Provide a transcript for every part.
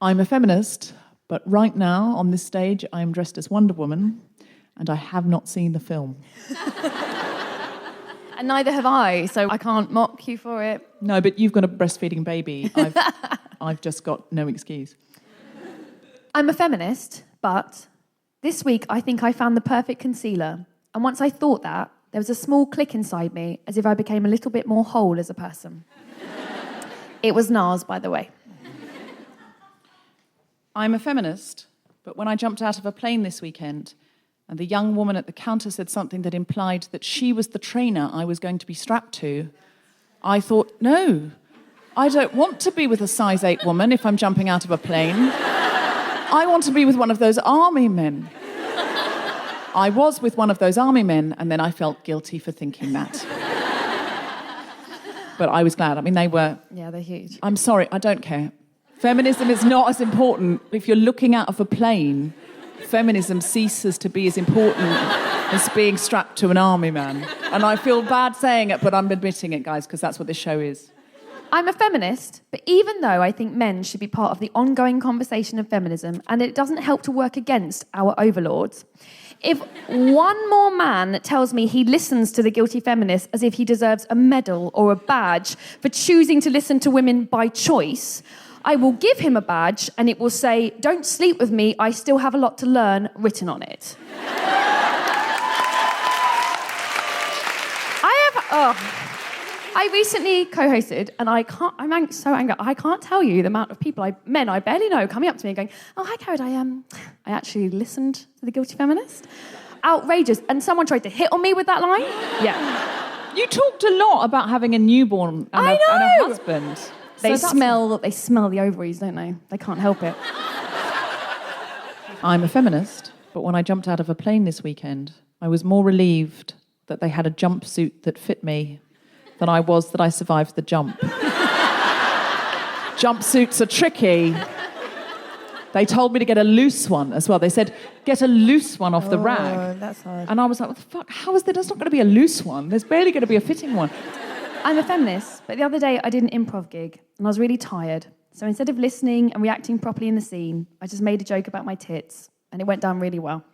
I'm a feminist, but right now, on this stage, I am dressed as Wonder Woman, and I have not seen the film. And neither have I, so I can't mock you for it. No, but you've got a breastfeeding baby. I've just got no excuse. I'm a feminist, but this week I think I found the perfect concealer. And once I thought that, there was a small click inside me, as if I became a little bit more whole as a person. It was NARS, by the way. I'm a feminist, but when I jumped out of a plane this weekend and the young woman at the counter said something that implied that she was the trainer I was going to be strapped to, I thought, no, I don't want to be with a size 8 woman if I'm jumping out of a plane. I want to be with one of those army men. I was with one of those army men, and then I felt guilty for thinking that. But I was glad. I mean, they were... Yeah, they're huge. I'm sorry, I don't care. Feminism is not as important. If you're looking out of a plane, feminism ceases to be as important as being strapped to an army man. And I feel bad saying it, but I'm admitting it, guys, because that's what this show is. I'm a feminist, but even though I think men should be part of the ongoing conversation of feminism, and it doesn't help to work against our overlords, if one more man tells me he listens to the Guilty Feminist as if he deserves a medal or a badge for choosing to listen to women by choice, I will give him a badge and it will say, "Don't sleep with me, I still have a lot to learn," written on it. I recently co-hosted, and I'm so angry. I can't tell you the amount of men I barely know coming up to me and going, "Oh, hi, Cariad, I actually listened to the Guilty Feminist." Outrageous. And someone tried to hit on me with that line. Yeah. You talked a lot about having a newborn and a husband. They smell the ovaries, don't they? They can't help it. I'm a feminist, but when I jumped out of a plane this weekend, I was more relieved that they had a jumpsuit that fit me than I was that I survived the jump. Jumpsuits are tricky. They told me to get a loose one as well. They said, get a loose one off the rag. Oh, that's hard. And I was like, what the fuck? How is there? There's not going to be a loose one. There's barely going to be a fitting one. I'm a feminist, but the other day I did an improv gig and I was really tired. So instead of listening and reacting properly in the scene, I just made a joke about my tits and it went down really well.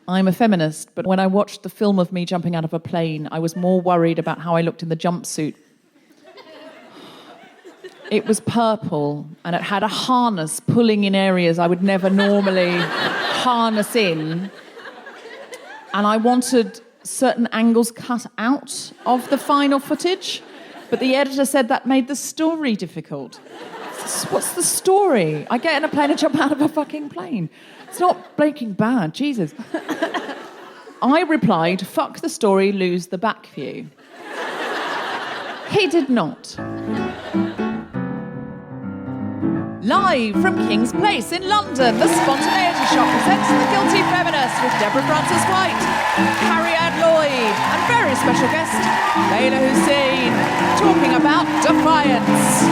I'm a feminist, but when I watched the film of me jumping out of a plane, I was more worried about how I looked in the jumpsuit. It was purple and it had a harness pulling in areas I would never normally harness in. And I wanted certain angles cut out of the final footage, but the editor said that made the story difficult. What's the story? I get in a plane and jump out of a fucking plane. It's not Breaking Bad, Jesus. I replied, fuck the story, lose the back view. He did not. Live from King's Place in London, the Spontaneity Shop presents The Guilty Feminist with Deborah Frances-White, Cariad Lloyd, and very special guest, Leyla Hussein, talking about Defiance.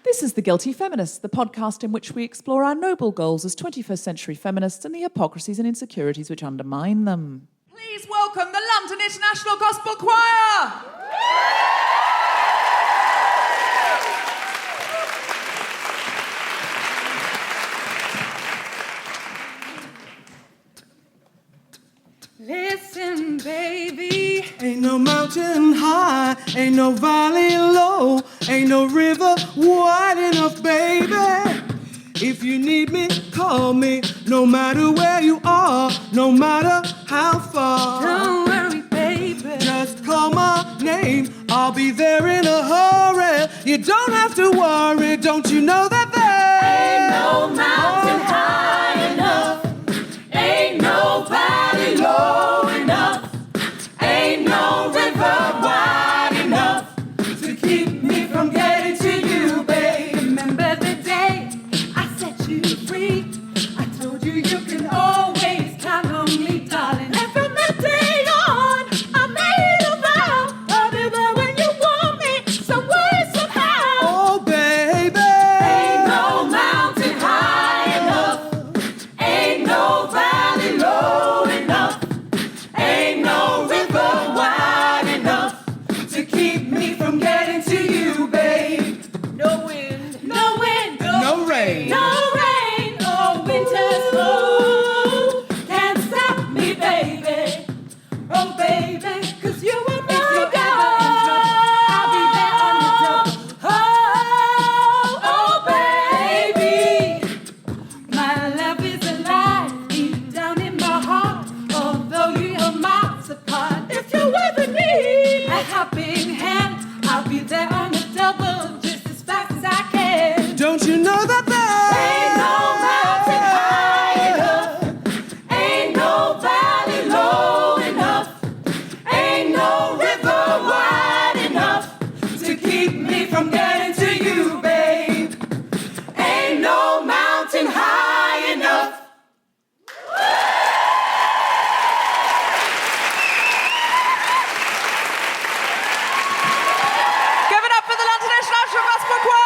This is The Guilty Feminist, the podcast in which we explore our noble goals as 21st century feminists and the hypocrisies and insecurities which undermine them. Please welcome the London International Gospel Choir! Listen, baby, ain't no mountain high, ain't no valley low, ain't no river wide enough, baby. If you need me, call me, no matter where you are, no matter how far. Don't worry, baby, just call my name, I'll be there in a hurry. You don't have to worry, don't you know that there ain't no mountain high enough, ain't no valley low enough, ain't no river wide enough to keep me from getting to you, babe. Remember the day I set you free? I told you you can always count on me, darling. And from that day on, I made a vow. I'll be there when you want me, some way, somehow. Oh, baby, ain't no mountain high enough, be there on the double just as fast as I can. Don't you know that there ain't no mountain high enough, ain't no valley low enough, ain't no river wide enough to keep me from getting to you, babe. Ain't no mountain high enough. Give it up for the London International Gospel Choir!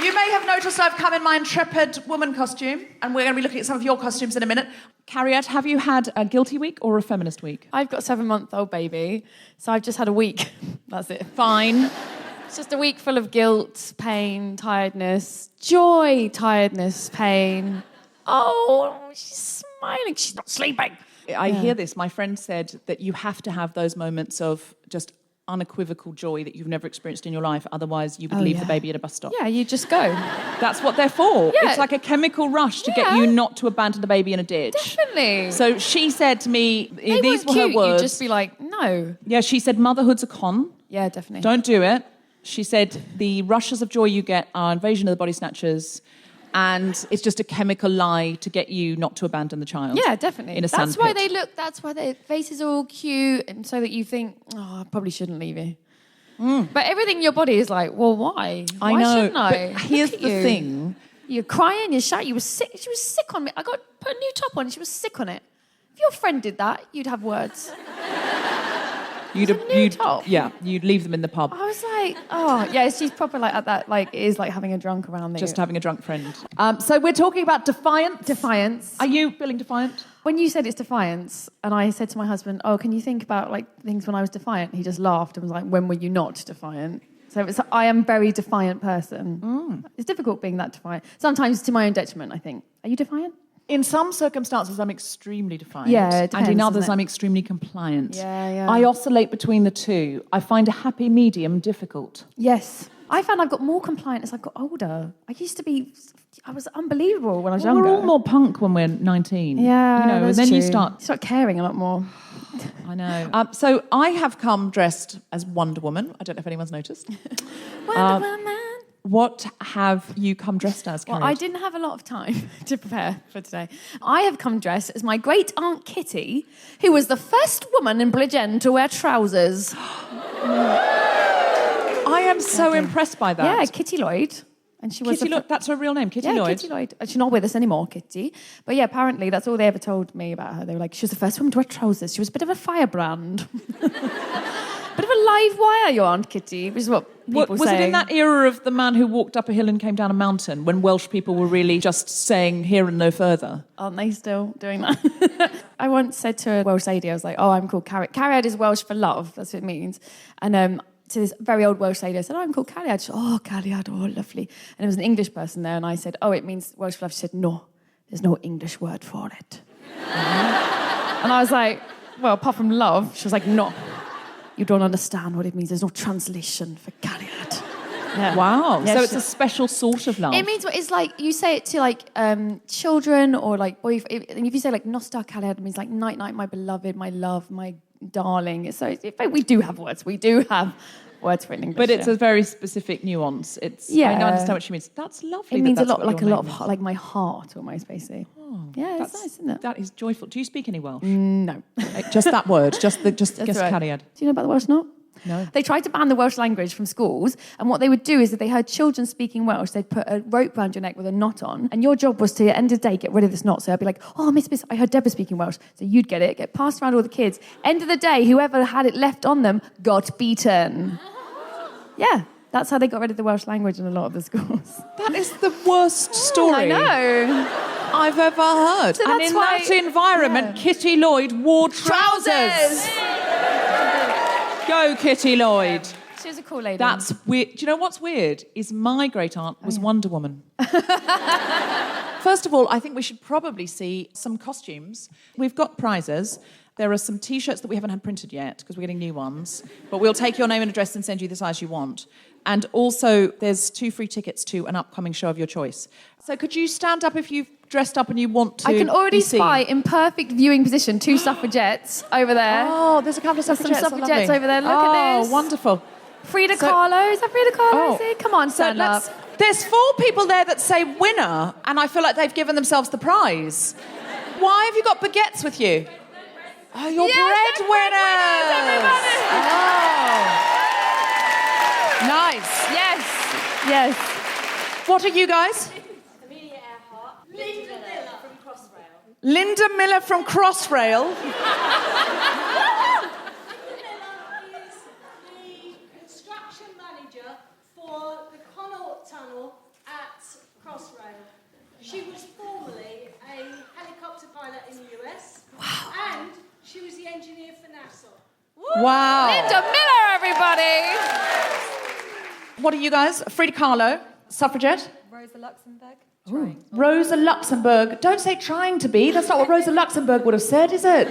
You may have noticed I've come in my intrepid woman costume, and we're going to be looking at some of your costumes in a minute. Cariad, have you had a guilty week or a feminist week? I've got a 7-month-old baby, so I've just had a week. That's it. Fine. It's just a week full of guilt, pain, tiredness, joy, tiredness, pain. Oh, she's smiling. She's not sleeping. I hear this. My friend said that you have to have those moments of just unequivocal joy that you've never experienced in your life. Otherwise, you would leave the baby at a bus stop. Yeah, you just go. That's what they're for. Yeah. It's like a chemical rush to get you not to abandon the baby in a ditch. Definitely. So she said to me, They these were weren't her cute. words. You'd just be like, no. Yeah, she said, motherhood's a con. Yeah, definitely. Don't do it. She said, the rushes of joy you get are invasion of the body snatchers, and it's just a chemical lie to get you not to abandon the child. Yeah, definitely. In a That's sandpit. why they look, that's why their faces are all cute, and so that you think, oh, I probably shouldn't leave you. But everything in your body is like, well, why? I Why know, shouldn't I? but here's Look at the you. thing. You're crying, you're shouting, you were sick. She was sick on me. I got put a new top on, she was sick on it. If your friend did that, you'd have words. Top. Yeah, you'd leave them in the pub. I was like, oh, yeah, she's proper like at that, like, it is like having a drunk around there. Just having a drunk friend. So we're talking about Defiance. Defiance. Are you feeling defiant? When you said it's Defiance, and I said to my husband, oh, can you think about like things when I was defiant? He just laughed and was like, when were you not defiant? So I am a very defiant person. It's difficult being that defiant. Sometimes to my own detriment, I think. Are you defiant? In some circumstances, I'm extremely defiant. Yeah, it depends, and in others, doesn't it? I'm extremely compliant. Yeah. I oscillate between the two. I find a happy medium difficult. Yes. I found I've got more compliant as I've got older. I was unbelievable when I was Well, younger. we're all more punk when we're 19. Yeah, You know, that's and then you true. start... caring a lot more. I know. So I have come dressed as Wonder Woman. I don't know if anyone's noticed. Wonder Woman. What have you come dressed as, Well, Cariad? I didn't have a lot of time to prepare for today. I have come dressed as my great aunt Kitty, who was the first woman in Bridgend to wear trousers. I am so impressed by that. Yeah, Kitty Lloyd. And she was Kitty Lloyd, that's her real name, Kitty yeah, Lloyd. Kitty Lloyd. She's not with us anymore, Kitty. But yeah, apparently that's all they ever told me about her. They were like, she was the first woman to wear trousers. She was a bit of a firebrand. Bit of a live wire, your Aunt Kitty, which is what people Was say. it in that era of the man who walked up a hill and came down a mountain when Welsh people were really just saying here and no further? Aren't they still doing that? I once said to a Welsh lady, I was like, oh, I'm called Cariad. Cariad is Welsh for love, that's what it means. And to this very old Welsh lady, I said, oh, I'm called Cariad. She said, oh, Cariad, oh, lovely. And there was an English person there, and I said, oh, it means Welsh for love. She said, no, there's no English word for it. And I was like, well, apart from love, she was like, no. You don't understand what it means. There's no translation for Cariad. Yeah. Wow. Yeah, So it's a special sort of love. It means it's like you say it to like children or like boyfriend. And if you say like Nostar Cariad, it means like night night, my beloved, my love, my darling. So we do have words. We do have words for it in English. But it's yeah. a very specific nuance. I understand what she means. That's lovely. It means that's a lot, what like your a lot name of is. like my heart almost, basically. Yeah, it's nice, isn't it? That is joyful. Do you speak any Welsh? No. Just that word. Just guess right. Cariad. Do you know about the Welsh not? No. They tried to ban the Welsh language from schools, and what they would do is if they heard children speaking Welsh, they'd put a rope around your neck with a knot on, and your job was to, at the end of the day, get rid of this knot. So I'd be like, oh, Miss, I heard Deborah speaking Welsh. So you'd get passed around all the kids. End of the day, whoever had it left on them got beaten. Yeah, that's how they got rid of the Welsh language in a lot of the schools. That is the worst story I know. I've ever heard. So And that's in why- that environment, Kitty Lloyd wore trousers. Go, Kitty Lloyd. She was a cool lady. That's weird. Do you know what's weird? Is my great aunt was Wonder Woman. First of all, I think we should probably see some costumes. We've got prizes. There are some T-shirts that we haven't had printed yet because we're getting new ones. But we'll take your name and address and send you the size you want. And also, there's 2 free tickets to an upcoming show of your choice. So could you stand up if you've dressed up and you want to I can already be seen? spy in perfect viewing position 2 suffragettes over there. Oh, there's a couple of Some suffragettes. suffragettes Lovely. over there. Look at this. Oh, wonderful. Frida So- Kahlo. Is that Frida Kahlo? Oh. Is it? Come on, stand up. There's 4 people there that say winner, and I feel like they've given themselves the prize. Why have you got baguettes with you? Oh, you're Yes, they're breadwinners! breadwinners, Oh. Nice. Yes. Yes. What are you guys? Amelia Earhart, Linda Miller from Crossrail. Linda Miller from Crossrail. Linda Miller is the construction manager for the Connaught Tunnel at Crossrail. She was formerly a helicopter pilot in the US. Wow. And she was the engineer for NASA. Wow. Linda Miller, everybody. What are you guys? Frida Kahlo, suffragette. Rosa Luxemburg. Rosa Luxemburg. Don't say trying to be. That's not what Rosa Luxemburg would have said, is it?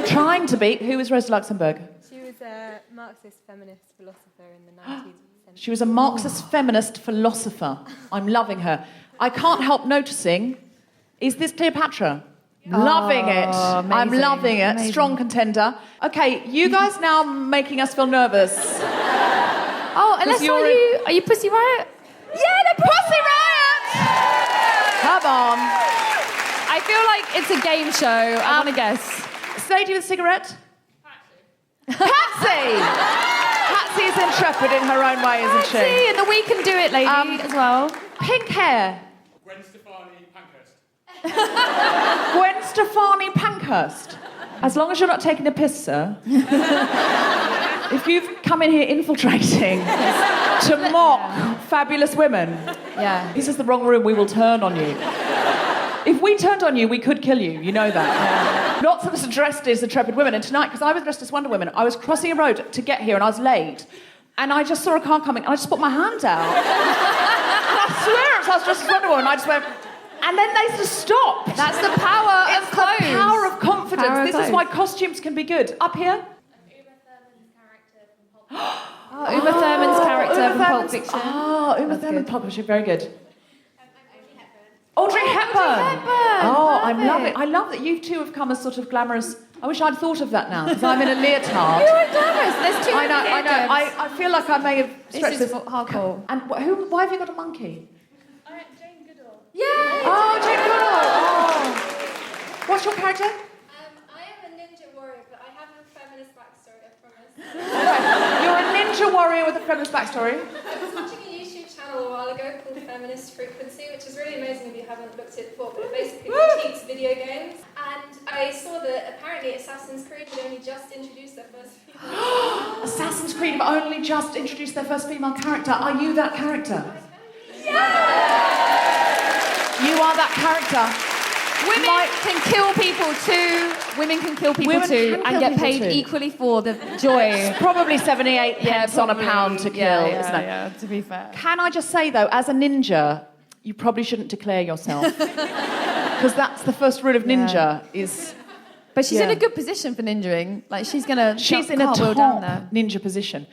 Trying to be. Who is Rosa Luxemburg? She was a Marxist feminist philosopher in the 19th century. She was a Marxist feminist philosopher. I'm loving her. I can't help noticing, is this Cleopatra? Loving it. I'm amazing, loving it. amazing. Strong contender. Okay, you guys now making us feel nervous. Oh, unless you're are you Pussy Riot? Yeah, the Pussy Riot! Come on. I feel like it's a game show. I want to guess. Lady with a cigarette? Patsy! Patsy is intrepid in her own way, isn't she? See, and the We Can Do It lady as well. Pink hair. Gwen Stefani Pankhurst. Gwen Stefani Pankhurst. As long as you're not taking a piss, sir. If you've come in here infiltrating to mock fabulous women, Yeah. this is the wrong room, we will turn on you. If we turned on you, we could kill you, you know that. Lots of us are dressed as intrepid women, and tonight, because I was dressed as Wonder Woman, I was crossing a road to get here and I was late, and I just saw a car coming and I just put my hand out. And I swear I was dressed as Wonder Woman, I just went, and then they just stopped. That's the power of clothes. The power of confidence. Power of This is why costumes can be good. Up here? Uma Thurman's character Uma from Pulp Thurman's- Fiction. Oh, Uma That's Thurman, good. Pulp Fiction, very good. Audrey Hepburn. Hepburn, Oh, I love perfect. it. I love that you two have come as sort of glamorous. I wish I'd thought of that now, because I'm in a leotard. You are glamorous. There's too I know, many I know. Debs. I feel like I may have stretched This is this. hardcore. And why have you got a monkey? Jane Goodall. Yeah. Oh, Jane Goodall. Oh. What's your character? I am a ninja warrior, but I have a feminist backstory, I promise. You're a ninja warrior with a feminist backstory. I was watching a YouTube channel a while ago called Feminist Frequency, which is really amazing if you haven't looked at it before, but it basically critiques video games. And I saw that apparently Assassin's Creed had only just introduced their first female. Assassin's Creed have only just introduced their first female character. Are you that character? You are that character. Women can kill people too. Women can kill people Women too can and kill get people paid too. equally for the joy. Probably 78 pence on a probably. pound to kill, Yeah, isn't it? yeah, to be fair. Can I just say, though, as a ninja, you probably shouldn't declare yourself. Because that's the first rule of ninja is... But she's in Yeah. a good position for ninjaing. Like, she's going to She's in a cartwheel down there. top ninja position.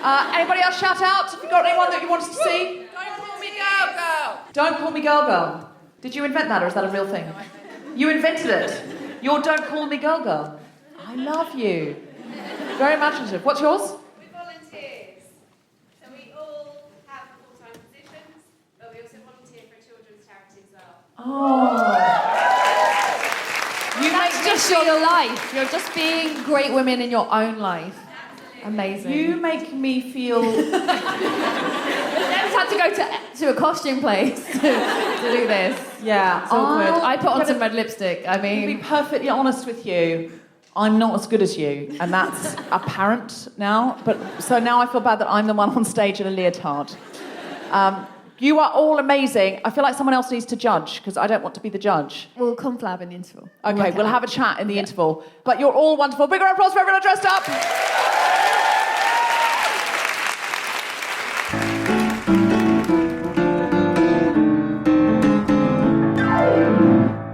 Anybody else shout out? Have you got anyone that you want us to see? Don't call me girl, girl. Don't call me girl, girl. Did you invent that, or is that a real thing? You invented it. Your don't call me girl, girl. I love you. Very imaginative. What's yours? We volunteers. So we all have full-time positions, but we also volunteer for a children's charity as well. Oh. You That's make just your life. You're just being great women in your own life. Amazing. You make me feel... Never had to go to a costume place to do this. Yeah, It's awkward. I'll- I put on some red lipstick. I To be mean, perfectly honest with you, I'm not as good as you, and that's apparent now. But so now I feel bad that I'm the one on stage in a leotard. You are all amazing. I feel like someone else needs to judge because I don't want to be the judge. we'll conflab in the interval. Okay, we'll have a chat in the interval. But you're all wonderful. Big round of applause for everyone dressed up.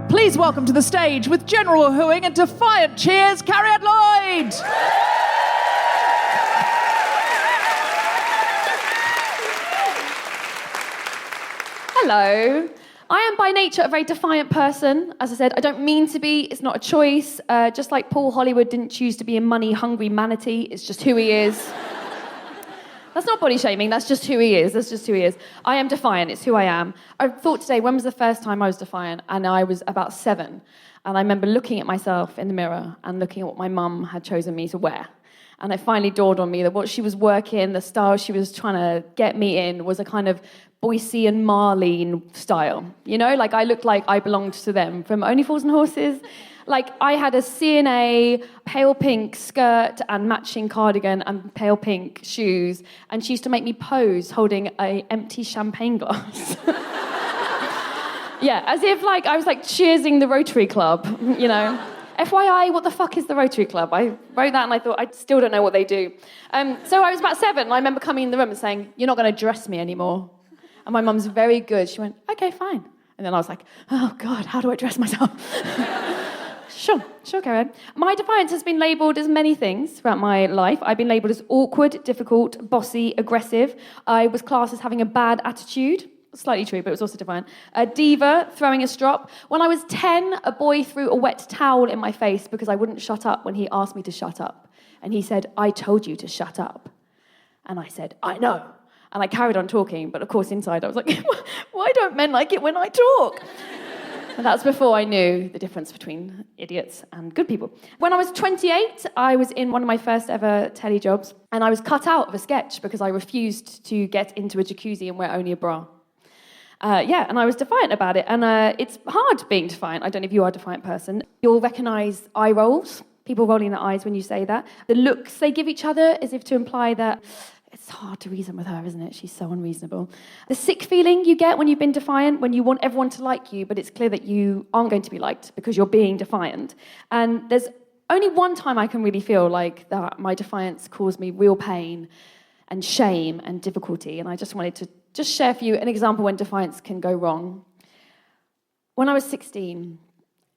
Please welcome to the stage with general hooing and defiant cheers, Cariad Lloyd. Hello. I am by nature a very defiant person. As I said, I don't mean to be. It's not a choice. Just like Paul Hollywood didn't choose to be a money-hungry manatee. It's just who he is. That's not body shaming. That's just who he is. That's just who he is. I am defiant. It's who I am. I thought today, when was the first time I was defiant? And I was about 7. And I remember looking at myself in the mirror and looking at what my mum had chosen me to wear. And it finally dawned on me that what she was working, the style she was trying to get me in, was a kind of Boycie and Marlene style. You know, like I looked like I belonged to them from Only Fools and Horses. Like I had a CNA pale pink skirt and matching cardigan and pale pink shoes. And she used to make me pose holding an empty champagne glass. Yeah, as if like I was like cheersing the Rotary Club, you know. FYI, what the fuck is the Rotary Club? I wrote that and I thought, I still don't know what they do. So I was about 7 and I remember coming in the room and saying, "You're not going to dress me anymore." And my mum's very good. She went, "Okay, fine." And then I was like, "Oh God, how do I dress myself?" Sure, Cariad. My defiance has been labelled as many things throughout my life. I've been labelled as awkward, difficult, bossy, aggressive. I was classed as having a bad attitude. Slightly true, but it was also defiant. A diva, throwing a strop. When I was 10, a boy threw a wet towel in my face because I wouldn't shut up when he asked me to shut up. And he said, "I told you to shut up." And I said, "I know." And I carried on talking, but of course inside I was like, why don't men like it when I talk? And that's before I knew the difference between idiots and good people. When I was 28, I was in one of my first ever telly jobs, and I was cut out of a sketch because I refused to get into a jacuzzi and wear only a bra. And I was defiant about it. And it's hard being defiant. I don't know if you are a defiant person. You'll recognise eye rolls, people rolling their eyes when you say that. The looks they give each other as if to imply that it's hard to reason with her, isn't it? She's so unreasonable. The sick feeling you get when you've been defiant, when you want everyone to like you, but it's clear that you aren't going to be liked because you're being defiant. And there's only one time I can really feel like that my defiance caused me real pain and shame and difficulty. And I just wanted to just share for you an example when defiance can go wrong. When I was 16,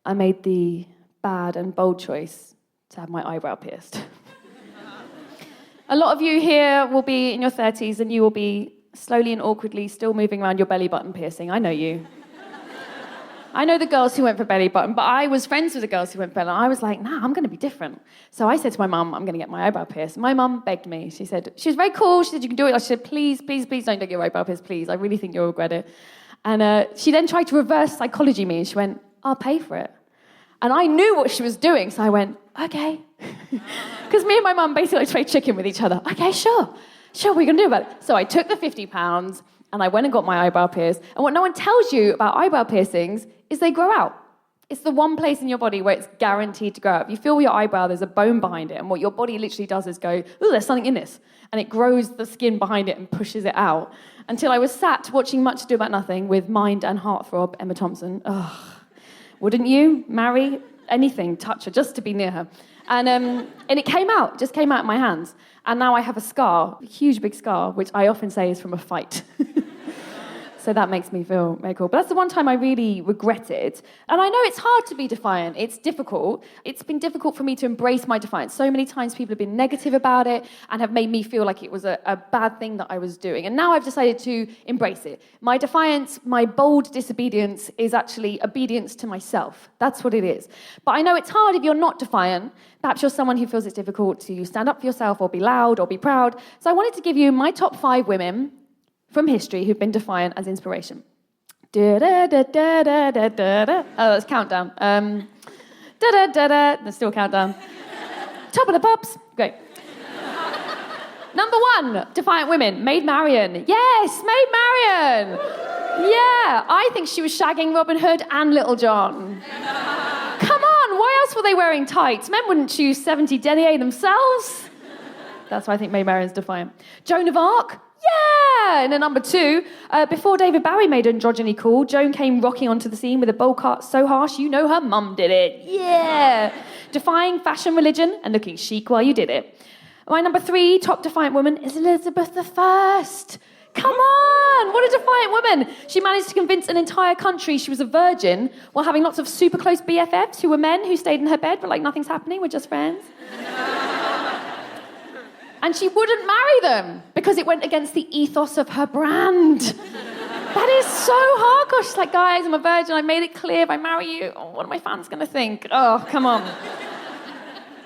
I made the bad and bold choice to have my eyebrow pierced. A lot of you here will be in your 30s and you will be slowly and awkwardly still moving around your belly button piercing. I know you. I know the girls who went for belly button, but I was friends with the girls who went for belly button. I was like, I'm going to be different. So I said to my mum, I'm going to get my eyebrow pierced. My mum begged me. She was very cool. She said, "You can do it." I said, please don't get your eyebrow pierced, please. I really think you'll regret it. And she then tried to reverse psychology me. She went, "I'll pay for it." And I knew what she was doing, so I went, "Okay." Because me and my mum basically played chicken with each other. "Okay, sure, what are you going to do about it?" So I took the £50 and I went and got my eyebrow pierced. And what no one tells you about eyebrow piercings is they grow out. It's the one place in your body where it's guaranteed to grow out. If you feel your eyebrow, there's a bone behind it, and what your body literally does is go, "Ooh, there's something in this." And it grows the skin behind it and pushes it out. Until I was sat watching Much Ado About Nothing with mind and heartthrob Emma Thompson. Ugh. Wouldn't you marry anything, touch her, just to be near her? And it came out, just came out in my hands. And now I have a scar, a huge big scar, which I often say is from a fight. So that makes me feel very cool. But that's the one time I really regretted. And I know it's hard to be defiant. It's difficult. It's been difficult for me to embrace my defiance. So many times people have been negative about it and have made me feel like it was a bad thing that I was doing. And now I've decided to embrace it. My defiance, my bold disobedience is actually obedience to myself. That's what it is. But I know it's hard if you're not defiant. Perhaps you're someone who feels it's difficult to stand up for yourself or be loud or be proud. So I wanted to give you my top 5 women from history who've been defiant as inspiration. Oh, that's countdown. There's still a countdown. Top of the pops. Great. Number 1, defiant women. Maid Marian. Yes, Maid Marian. Yeah, I think she was shagging Robin Hood and Little John. Come on, why else were they wearing tights? Men wouldn't choose 70 denier themselves. That's why I think Maid Marian's defiant. Joan of Arc. Yeah! And then number 2, before David Bowie made Androgyny cool, Joan came rocking onto the scene with a bowl cut so harsh you know her mum did it. Yeah! Defying fashion, religion, and looking chic while you did it. My number 3 top defiant woman is Elizabeth I. Come on! What a defiant woman! She managed to convince an entire country she was a virgin while having lots of super close BFFs who were men who stayed in her bed but like nothing's happening, we're just friends. And she wouldn't marry them because it went against the ethos of her brand. That is so hardcore. She's like, guys, I'm a virgin. I made it clear if I marry you, what are my fans going to think? Oh, come on.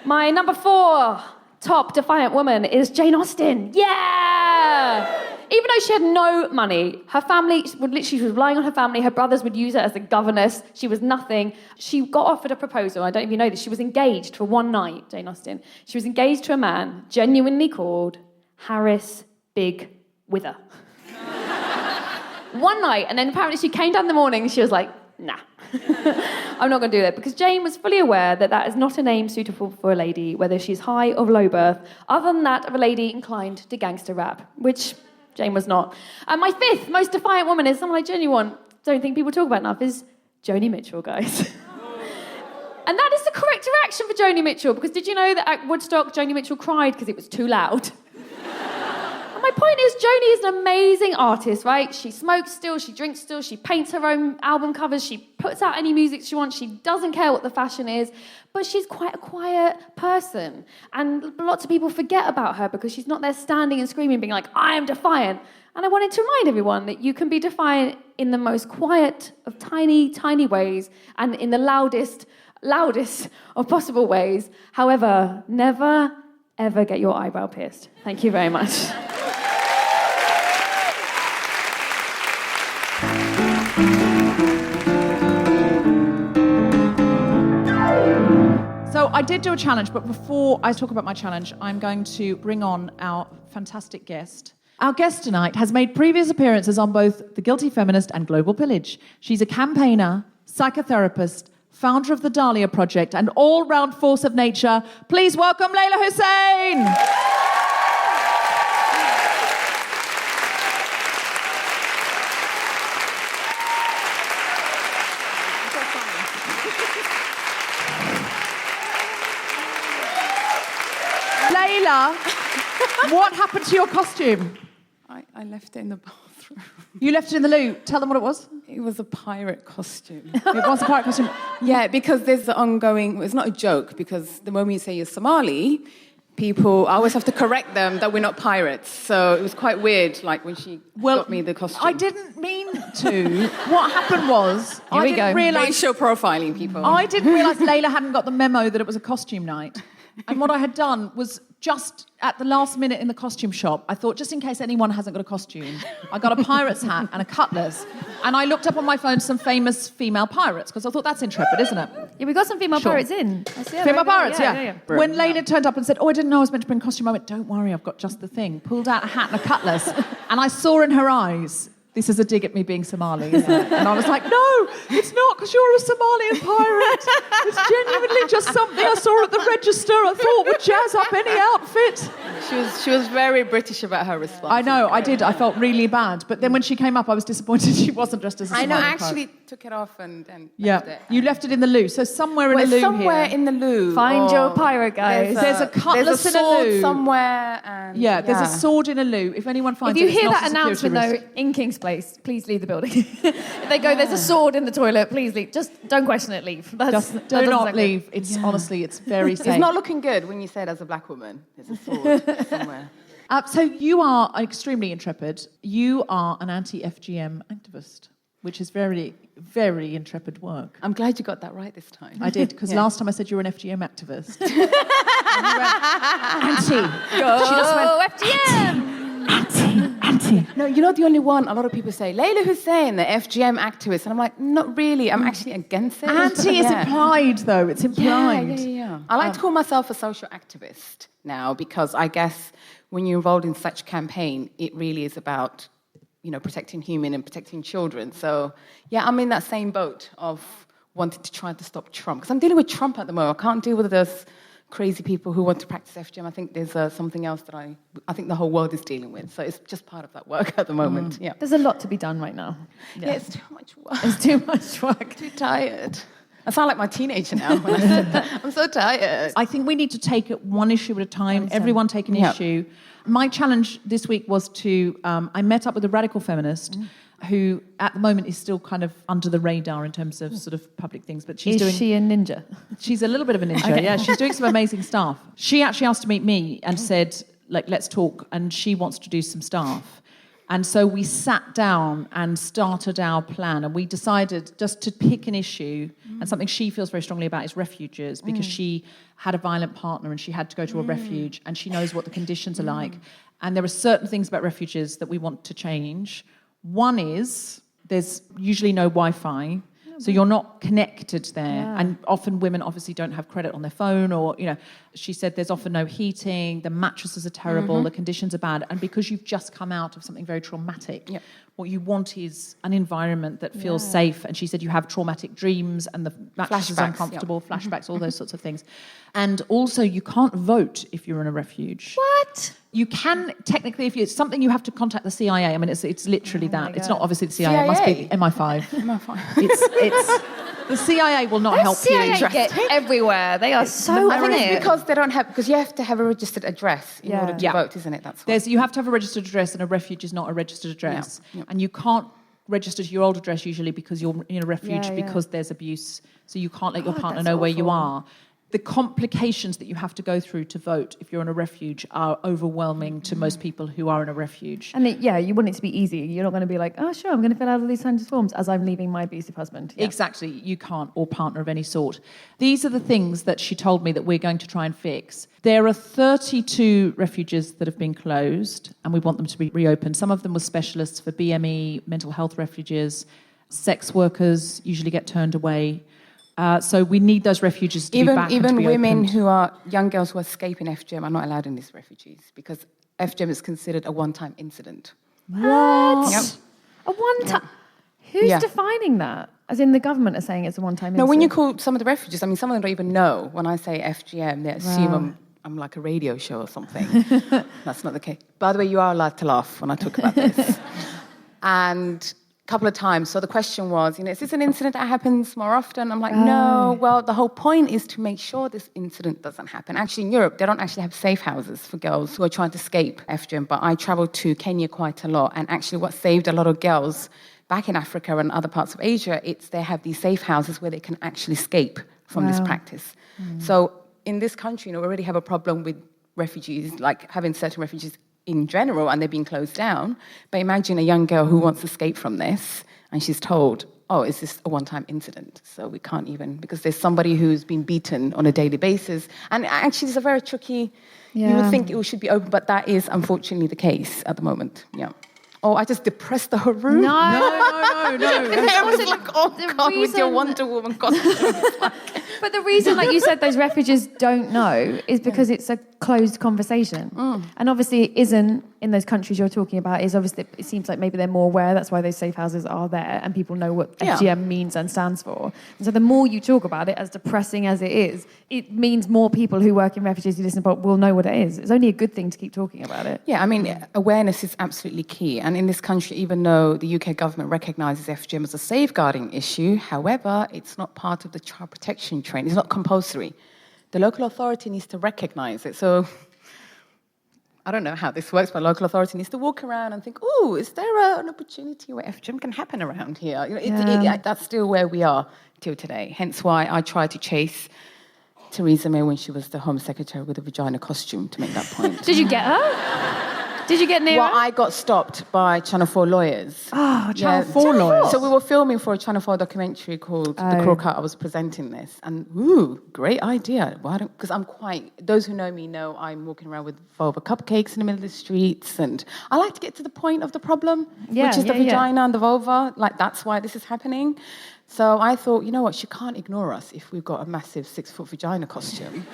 My number 4 top defiant woman is Jane Austen. Yeah! Even though she had no money, her family she was relying on her family. Her brothers would use her as a governess. She was nothing. She got offered a proposal. I don't even know this. She was engaged for one night, Jane Austen. She was engaged to a man genuinely called Harris Big Wither. One night, and then apparently she came down in the morning and she was like, nah, I'm not going to do that. Because Jane was fully aware that that is not a name suitable for a lady, whether she's high or low birth, other than that of a lady inclined to gangster rap, which Jane was not. And my 5th most defiant woman is someone I genuinely don't think people talk about enough, is Joni Mitchell, guys. And that is the correct reaction for Joni Mitchell, because did you know that at Woodstock, Joni Mitchell cried because it was too loud? My point is, Joni is an amazing artist, right? She smokes still, she drinks still, she paints her own album covers, she puts out any music she wants, she doesn't care what the fashion is, but she's quite a quiet person. And lots of people forget about her because she's not there standing and screaming, being like, I am defiant. And I wanted to remind everyone that you can be defiant in the most quiet of tiny, tiny ways and in the loudest of possible ways. However, never, ever get your eyebrow pierced. Thank you very much. So I did do a challenge, but before I talk about my challenge, I'm going to bring on our fantastic guest. Our guest tonight has made previous appearances on both The Guilty Feminist and Global Pillage. She's a campaigner, psychotherapist, founder of the Dahlia Project, and all-round force of nature. Please welcome Leyla Hussein! Leyla, what happened to your costume? I left it in the bathroom. You left it in the loo. Tell them what it was. It was a pirate costume. It was a pirate costume. Yeah, because there's the ongoing... It's not a joke, because the moment you say you're Somali, I always have to correct them that we're not pirates. So it was quite weird, like, when she got me the costume. I didn't mean to. What happened was... I didn't realise... Racial profiling people. I didn't realise Leyla hadn't got the memo that it was a costume night. And what I had done was just at the last minute in the costume shop, I thought, just in case anyone hasn't got a costume, I got a pirate's hat and a cutlass. And I looked up on my phone some famous female pirates, because I thought that's intrepid, isn't it? Yeah, we got some female pirates in. Female pirates, yeah. When Leyla turned up and said, I didn't know I was meant to bring a costume, I went, don't worry, I've got just the thing. Pulled out a hat and a cutlass. And I saw in her eyes, this is a dig at me being Somali, isn't it? And I was like, no, it's not, because you're a Somalian pirate. It's genuinely just something I saw at the register. I thought would jazz up any outfit. She was very British about her response. I know, I did. I felt really bad. But then when she came up, I was disappointed she wasn't dressed as a Somalian I know, I pirate. actually took it off and left it. You left it in the loo. So somewhere in the loo somewhere here. in the loo. Find your pirate, guys. There's a cutlass in a loo. Somewhere. And, there's a sword in a loo. If anyone finds if you it, it's hear not that a security announcement, risk. though, in King's Place, please leave the building. If they go, there's a sword in the toilet, please leave. Just don't question it, leave. Do not leave. It's honestly, it's very safe. It's not looking good when you say it as a black woman. There's a sword somewhere. So you are extremely intrepid. You are an anti-FGM activist, which is very, very intrepid work. I'm glad you got that right this time. I did, because last time I said you were an FGM activist. And you went, anti. Go She just went, FGM! Anti. No, you're not the only one. A lot of people say, Leyla Hussein, the FGM activist. And I'm like, not really. I'm actually against it. Anti is implied, though. It's implied. Yeah. I like to call myself a social activist now, because I guess when you're involved in such campaign, it really is about, protecting human and protecting children. So, yeah, I'm in that same boat of wanting to try to stop Trump. Because I'm dealing with Trump at the moment. I can't deal with those crazy people who want to practice FGM. I think there's something else that I think the whole world is dealing with. So it's just part of that work at the moment. Yeah. There's a lot to be done right now. Yeah, it's too much work. It's too much work. Too tired. I sound like my teenager now when I said that. I'm so tired. I think we need to take it one issue at a time. Everyone take an issue. My challenge this week was to... I met up with a radical feminist who, at the moment, is still kind of under the radar in terms of sort of public things. But she's Is she a ninja? She's a little bit of a ninja, yeah. She's doing some amazing stuff. She actually asked to meet me and said, let's talk. And she wants to do some stuff. And so we sat down and started our plan, and we decided just to pick an issue, and something she feels very strongly about is refuges, because she had a violent partner and she had to go to a refuge, and she knows what the conditions are like. And there are certain things about refuges that we want to change. One is there's usually no Wi-Fi. So you're not connected there. And often women obviously don't have credit on their phone, or, she said there's often no heating, the mattresses are terrible, the conditions are bad. And because you've just come out of something very traumatic, what you want is an environment that feels safe. And she said you have traumatic dreams and the mattress is uncomfortable, flashbacks, all those sorts of things. And also you can't vote if you're in a refuge. What? You can technically, if it's something, you have to contact the CIA. I mean, it's literally that. It's not obviously the CIA. It must be the MI5. MI5. It's the CIA will not help CIA you. get everywhere. They are so on it. Because you have to have a registered address in order to vote, isn't it? That's why. You have to have a registered address, and a refuge is not a registered address. And you can't register your old address usually because you're in a refuge because there's abuse. So you can't let your partner know where you are. The complications that you have to go through to vote if you're in a refuge are overwhelming to most people who are in a refuge. And you want it to be easy. You're not going to be like, oh, sure, I'm going to fill out all these kinds of forms as I'm leaving my abusive husband. Yeah. Exactly. You can't, or partner of any sort. These are the things that she told me that we're going to try and fix. There are 32 refuges that have been closed, and we want them to be reopened. Some of them were specialists for BME, mental health refuges. Sex workers usually get turned away. So we need those refuges to be back and to Even be women opened. who are young girls who are escaping FGM are not allowed in these refuges because FGM is considered a one-time incident. What? Yep. A one-time... Who's defining that? As in the government are saying it's a one-time incident? No, when you call some of the refuges, some of them don't even know. When I say FGM, they assume I'm like a radio show or something. That's not the case. By the way, you are allowed to laugh when I talk about this. And... couple of times. So the question was, is this an incident that happens more often? I'm like, no. Well, the whole point is to make sure this incident doesn't happen. Actually, in Europe, they don't actually have safe houses for girls who are trying to escape FGM. But I traveled to Kenya quite a lot. And actually what saved a lot of girls back in Africa and other parts of Asia, they have these safe houses where they can actually escape from this practice. So in this country, we already have a problem with refugees, like having certain refugees in general, and they're being closed down. But imagine a young girl who wants to escape from this, and she's told, oh, is this a one-time incident? So we can't even, because there's somebody who's been beaten on a daily basis. And actually, it's a very tricky, you would think it should be open, but that is unfortunately the case at the moment. Yeah. Oh, I just depressed the whole room. No. I was like, oh, God, with your Wonder Woman costume. But the reason, like you said, those refugees don't know is because it's a closed conversation. And obviously it isn't in those countries you're talking about. Is obviously, it seems like maybe they're more aware. That's why those safe houses are there and people know what FGM means and stands for. And so the more you talk about it, as depressing as it is, it means more people who work in refugees who listen to will know what it is. It's only a good thing to keep talking about it. Yeah, I mean, awareness is absolutely key. And in this country, even though the UK government recognises FGM as a safeguarding issue, however, it's not part of the child protection training. It's not compulsory. The local authority needs to recognise it. So I don't know how this works, but local authority needs to walk around and think, oh, is there an opportunity where FGM can happen around here? That's still where we are till today. Hence why I tried to chase Theresa May when she was the Home Secretary with a vagina costume to make that point. Did you get her? Did you get near her? Well, I got stopped by Channel 4 lawyers. Oh, Channel 4 lawyers. So we were filming for a Channel 4 documentary called The Cruel Cut. I was presenting this. And, great idea. Because those who know me know I'm walking around with vulva cupcakes in the middle of the streets. And I like to get to the point of the problem, which is the vagina and the vulva. Like, that's why this is happening. So I thought, you know what, she can't ignore us if we've got a massive 6-foot vagina costume.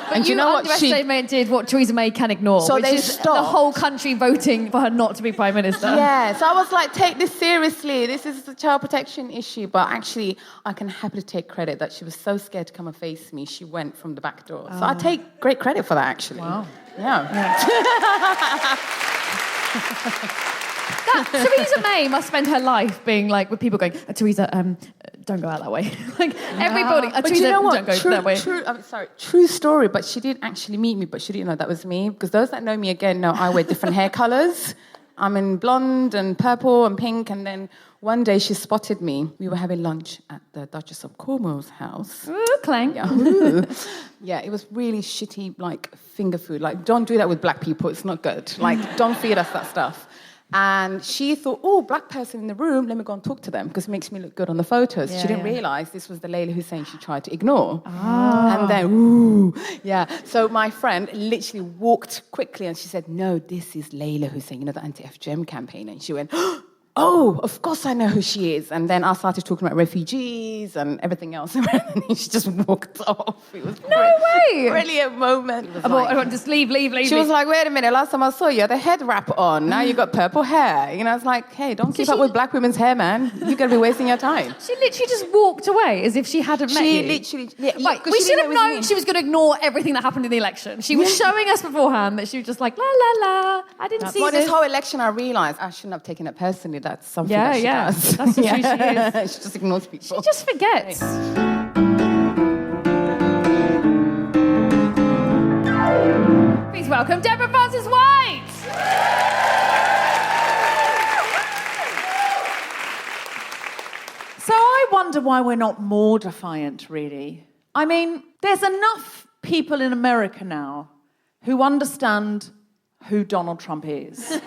But and you know what underestimated what Theresa May can ignore, so which is the whole country voting for her not to be Prime Minister. Yeah, so I was like, take this seriously. This is a child protection issue. But actually, I can happily take credit that she was so scared to come and face me, she went from the back door. So I take great credit for that, actually. Wow. Yeah. Theresa May must spend her life being like, with people going, Theresa, don't go out that way. Like, everybody, but Theresa, you know what? don't go that way. True story, but she did actually meet me, but she didn't know that was me. Because those that know me, again, know I wear different hair colours. I'm in blonde and purple and pink, and then one day she spotted me. We were having lunch at the Duchess of Cornwall's house. Ooh, clang. Yeah. Yeah, it was really shitty, like, finger food. Like, don't do that with black people. It's not good. Like, don't feed us that stuff. And she thought, oh, black person in the room, let me go and talk to them because it makes me look good on the photos. Yeah, she didn't yeah. realise this was the Leyla Hussein she tried to ignore. And then, ooh, yeah. So my friend literally walked quickly and she said, no, this is Leyla Hussein, you know, the anti-FGM campaign. And she went, oh, of course I know who she is. And then I started talking about refugees and everything else. And she just walked off. It was way! Brilliant moment. It was I just leave. she was like, wait a minute, last time I saw you, you had a head wrap on. Now you got purple hair. You know, it's like, hey, don't keep up with black women's hair, man. You're going to be wasting your time. She literally just walked away as if she hadn't met you. She literally... Yeah, Right, 'cause we she should didn't have know it was known me. she was going to ignore everything that happened in the election. She was showing us beforehand that she was just like, la, la, la, I didn't see Well, this. this whole election, I realised I shouldn't have taken it personally. That's something Yeah, that she yeah. does. That's just who she is. She just ignores people. She just forgets. Please welcome Deborah Frances-White. So I wonder why we're not more defiant, really. I mean, there's enough people in America now who understand who Donald Trump is.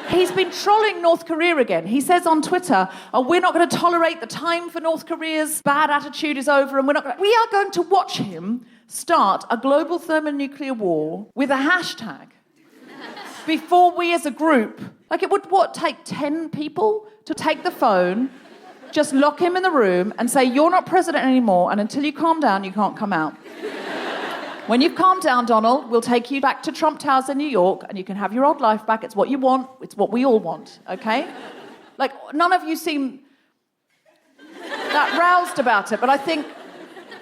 He's been trolling North Korea again. He says on Twitter, oh, we're not going to tolerate the time for North Korea's bad attitude is over, and we are going to watch him start a global thermonuclear war with a hashtag before we as a group, like it would, take 10 people to take the phone, just lock him in the room and say, you're not president anymore, and until you calm down, you can't come out. When you've calmed down, Donald, we'll take you back to Trump Towers in New York and you can have your old life back. It's what you want. It's what we all want, okay? Like, none of you seem that roused about it, but I think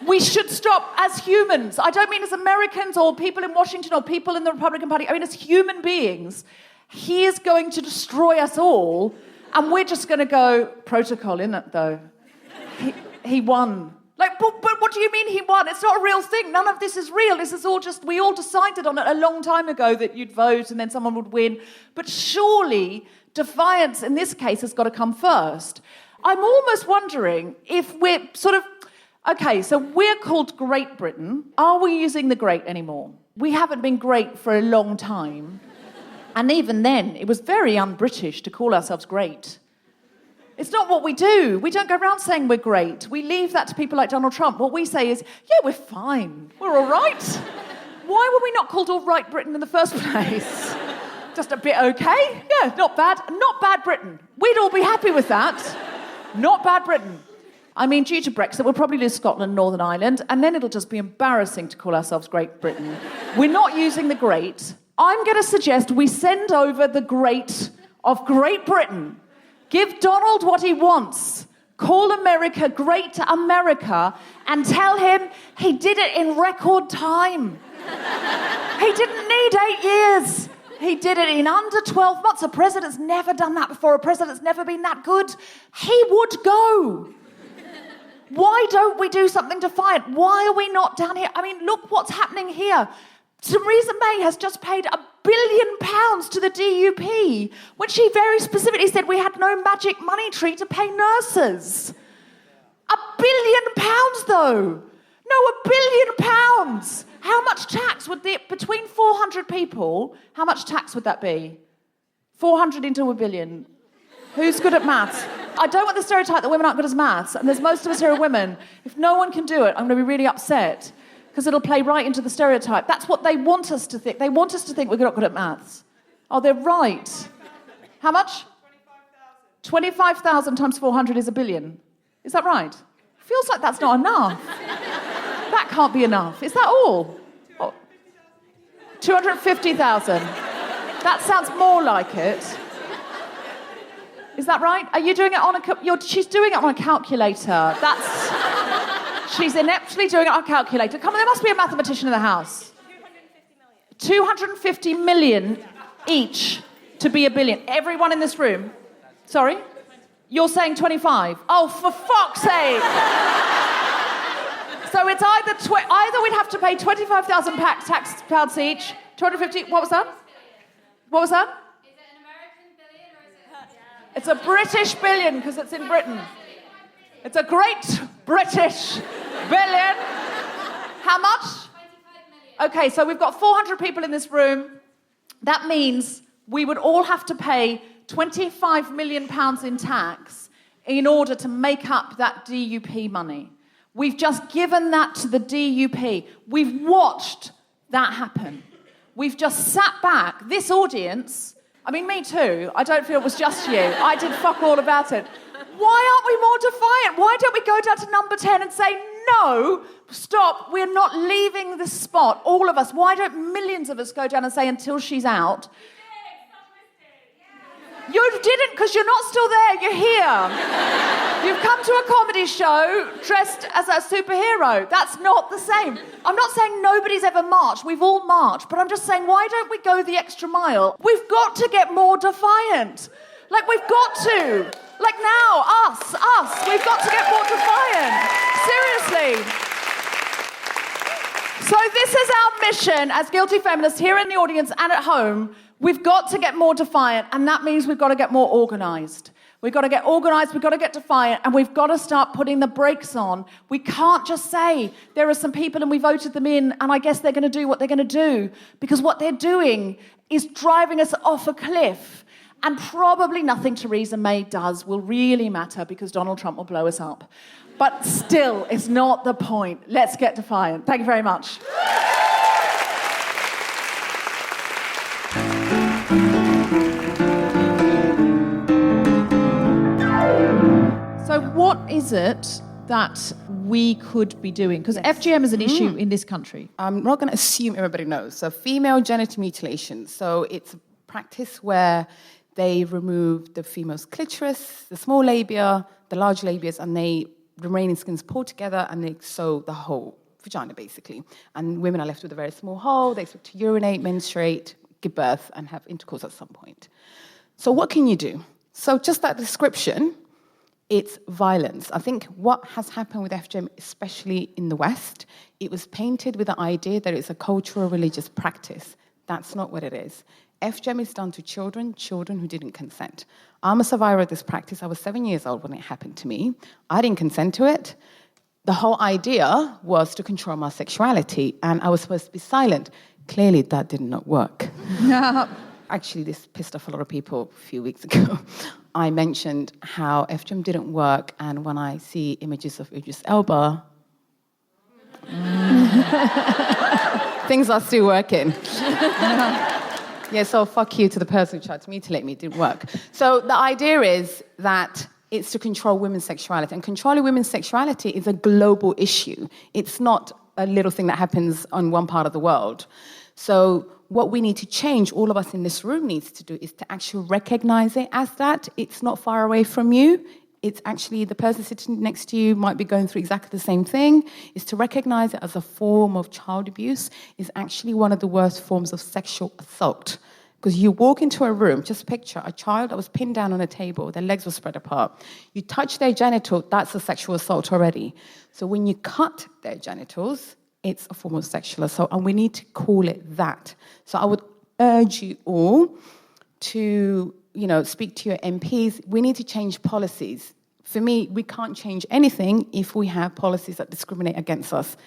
we should stop as humans. I don't mean as Americans or people in Washington or people in the Republican Party. I mean as human beings. He is going to destroy us all and we're just going to go, protocol, isn't it, though? He won. Like, but what do you mean he won? It's not a real thing. None of this is real. This is all just, we all decided on it a long time ago that you'd vote and then someone would win. But surely defiance in this case has got to come first. I'm almost wondering if we're sort of, okay, so we're called Great Britain. Are we using the great anymore? We haven't been great for a long time. And even then, it was very un-British to call ourselves great. It's not what we do. We don't go around saying we're great. We leave that to people like Donald Trump. What we say is, yeah, we're fine. We're all right. Why were we not called All Right Britain in the first place? Just a bit okay? Yeah, not bad. Not bad Britain. We'd all be happy with that. Not bad Britain. I mean, due to Brexit, we'll probably lose Scotland and Northern Ireland, and then it'll just be embarrassing to call ourselves Great Britain. We're not using the great. I'm going to suggest we send over the great of Great Britain. Give Donald what he wants. Call America Great America and tell him he did it in record time. He didn't need 8 years. He did it in under 12 months. A president's never done that before. A president's never been that good. He would go. Why don't we do something defiant? Why are we not down here? I mean, look what's happening here. Theresa May has just paid £1 billion to the DUP when she very specifically said we had no magic money tree to pay nurses. £1 billion, though. No, £1 billion. How much tax would between 400 people, how much tax would that be? 400 into £1 billion. Who's good at maths? I don't want the stereotype that women aren't good at maths, and there's most of us here are women. If no one can do it, I'm going to be really upset. Because it'll play right into the stereotype. That's what they want us to think. They want us to think we're not good at maths. Oh, they're right. How much? 25,000. 25,000 times 400 is £1 billion. Is that right? Feels like that's not enough. That can't be enough. Is that all? 250,000. That sounds more like it. Is that right? Are you doing it on she's doing it on a calculator. She's ineptly doing it on a calculator. Come on, there must be a mathematician in the house. 250 million each to be $1 billion. Everyone in this room. Sorry? You're saying 25? Oh, for fuck's sake! So it's either we'd have to pay £25,000 tax pounds each, 250. What was that? What was that? Is it an American billion or is it? It's a British billion because it's in Britain. It's a great British billion. How much? 25 million. Okay, so we've got 400 people in this room. That means we would all have to pay £25 million in tax in order to make up that DUP money. We've just given that to the DUP. We've watched that happen. We've just sat back. This audience, I mean, me too. I don't feel it was just you. I did fuck all about it. Why aren't we more defiant? Why don't we go down to number 10 and say, no, stop, we're not leaving this spot, all of us. Why don't millions of us go down and say, until she's out? You didn't, because you're not still there, you're here. You've come to a comedy show dressed as a superhero. That's not the same. I'm not saying nobody's ever marched. We've all marched. But I'm just saying, why don't we go the extra mile? We've got to get more defiant. Like, we've got to. Like now, us. We've got to get more defiant. Seriously. So this is our mission as Guilty Feminists here in the audience and at home. We've got to get more defiant, and that means we've got to get more organised. We've got to get organised, we've got to get defiant, and we've got to start putting the brakes on. We can't just say, there are some people and we voted them in, and I guess they're going to do what they're going to do, because what they're doing is driving us off a cliff. And probably nothing Theresa May does will really matter, because Donald Trump will blow us up. But still, it's not the point. Let's get defiant. Thank you very much. So what is it that we could be doing? Because FGM is an issue in this country. I'm not going to assume everybody knows. So female genital mutilation. So it's a practice where they remove the female's clitoris, the small labia, the large labias, and the remaining skins pulled together and they sew the whole vagina, basically. And women are left with a very small hole. They expect to urinate, menstruate, give birth, and have intercourse at some point. So what can you do? So just that description, it's violence. I think what has happened with FGM, especially in the West, it was painted with the idea that it's a cultural religious practice. That's not what it is. FGM is done to children who didn't consent. I'm a survivor of this practice. I was 7 years old when it happened to me. I didn't consent to it. The whole idea was to control my sexuality, and I was supposed to be silent. Clearly, that did not work. Actually, this pissed off a lot of people a few weeks ago. I mentioned how FGM didn't work, and when I see images of Idris Elba, things are still working. Yeah, so fuck you to the person who tried to mutilate me. It didn't work. So the idea is that it's to control women's sexuality. And controlling women's sexuality is a global issue. It's not a little thing that happens on one part of the world. So what we need to change, all of us in this room needs to do, is to actually recognize it as that. It's not far away from you. It's actually the person sitting next to you might be going through exactly the same thing. Is to recognize it as a form of child abuse is actually one of the worst forms of sexual assault. Because you walk into a room, just picture a child that was pinned down on a table, their legs were spread apart. You touch their genital, that's a sexual assault already. So when you cut their genitals, it's a form of sexual assault, and we need to call it that. So I would urge you all to, speak to your MPs. We need to change policies. For me, we can't change anything if we have policies that discriminate against us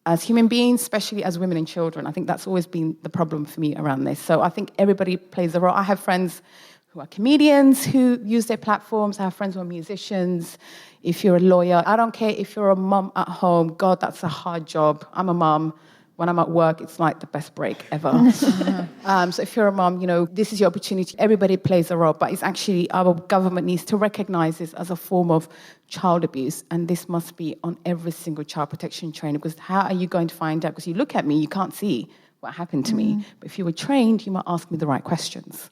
as human beings, especially as women and children. I think that's always been the problem for me around this. So I think everybody plays a role. I have friends who are comedians who use their platforms. I have friends who are musicians. If you're a lawyer, I don't care if you're a mum at home. God, that's a hard job. I'm a mum. When I'm at work, it's like the best break ever. So if you're a mum, this is your opportunity. Everybody plays a role, but it's actually our government needs to recognize this as a form of child abuse, and this must be on every single child protection training, because how are you going to find out? Because you look at me, you can't see what happened to me. But if you were trained, you might ask me the right questions.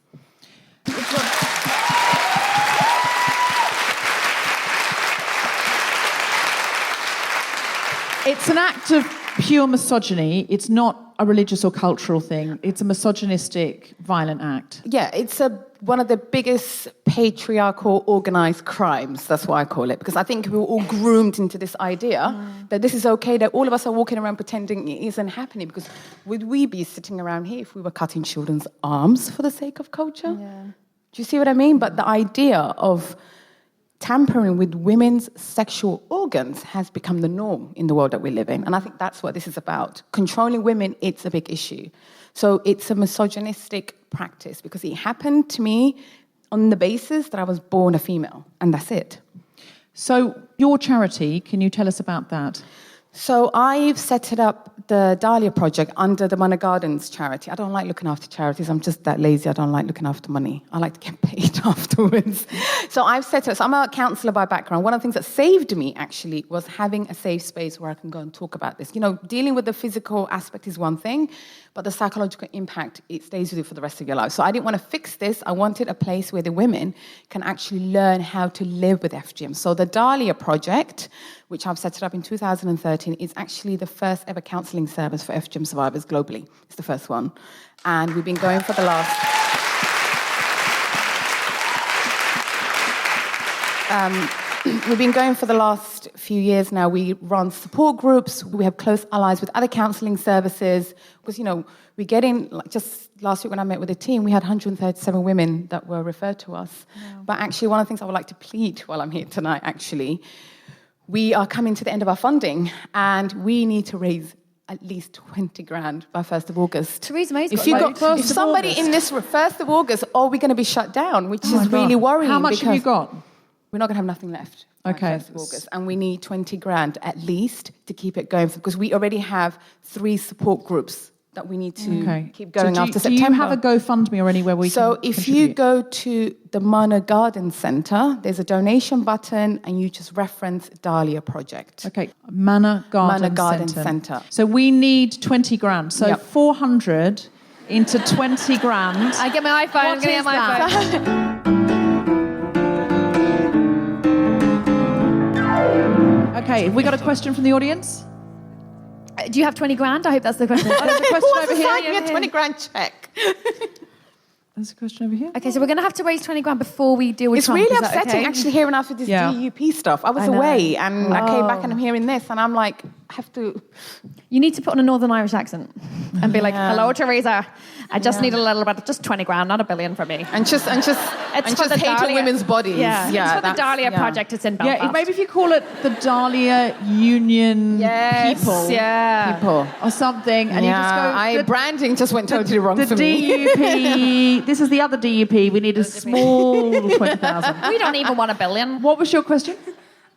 It's an act of pure misogyny. It's not a religious or cultural thing. It's a misogynistic, violent act. Yeah, it's one of the biggest patriarchal organised crimes. That's what I call it, because I think we were all groomed into this idea that this is okay, that all of us are walking around pretending it isn't happening, because would we be sitting around here if we were cutting children's arms for the sake of culture? Yeah. Do you see what I mean? But the idea of tampering with women's sexual organs has become the norm in the world that we live in. And I think that's what this is about. Controlling women, it's a big issue. So it's a misogynistic practice because it happened to me. on the basis that I was born a female, and that's it. So your charity, can you tell us about that? So I've set it up, the Dahlia Project, under the Manor Gardens charity. I don't like looking after charities. I'm just that lazy. I don't like looking after money. I like to get paid afterwards. So I've set it up. So I'm a counsellor by background. One of the things that saved me, actually, was having a safe space where I can go and talk about this. You know, dealing with the physical aspect is one thing, but the psychological impact, it stays with you for the rest of your life. So I didn't want to fix this. I wanted a place where the women can actually learn how to live with FGM. So the Dahlia Project, which I've set it up in 2013, is actually the first ever counselling service for FGM survivors globally. It's the first one. And we've been going for the last... we've been going for the last few years now. We run support groups. We have close allies with other counselling services. Because, you know, we get in, like just last week when I met with the team, we had 137 women that were referred to us. Wow. But actually, one of the things I would like to plead while I'm here tonight, actually, we are coming to the end of our funding, and we need to raise at least 20 grand by 1st of August. Theresa May's if got if somebody in this 1st of August, are we going to be shut down, which is really worrying. How much have you got? We're not going to have nothing left by 1st of August, and we need 20 grand at least to keep it going, because we already have 3 support groups that we need to keep going after September. Do you have a GoFundMe or anywhere where we can if contribute? you go to the Manor Garden Centre, there's a donation button, and you just reference Dahlia Project. Okay, Manor Garden Centre. So we need 20 grand. So 400 into 20 grand. I get my iPhone. I'm going to get my iPhone. Okay, have we got a question from the audience? Do you have 20 grand? I hope that's the question. There's a question over here. Sign me a 20 grand check. There's a question over here. Okay, so we're going to have to raise 20 grand before we deal with It's Trump. really Is that upsetting, okay? actually, hearing after this DUP stuff. I was away, and I came back and I'm hearing this, and I'm like, I have to... You need to put on a Northern Irish accent and be like, hello, Theresa. I just need a little bit, just 20 grand, not $1 billion for me. And just hate on women's bodies. Yeah, it's for the Dahlia Project. It's in Belfast. Yeah, maybe if you call it the Dahlia Union People. Yeah. People. Or something, and you just go... branding just went totally wrong for me. The DUP, this is the other DUP, we need a small 20,000. We don't even want $1 billion. What was your question?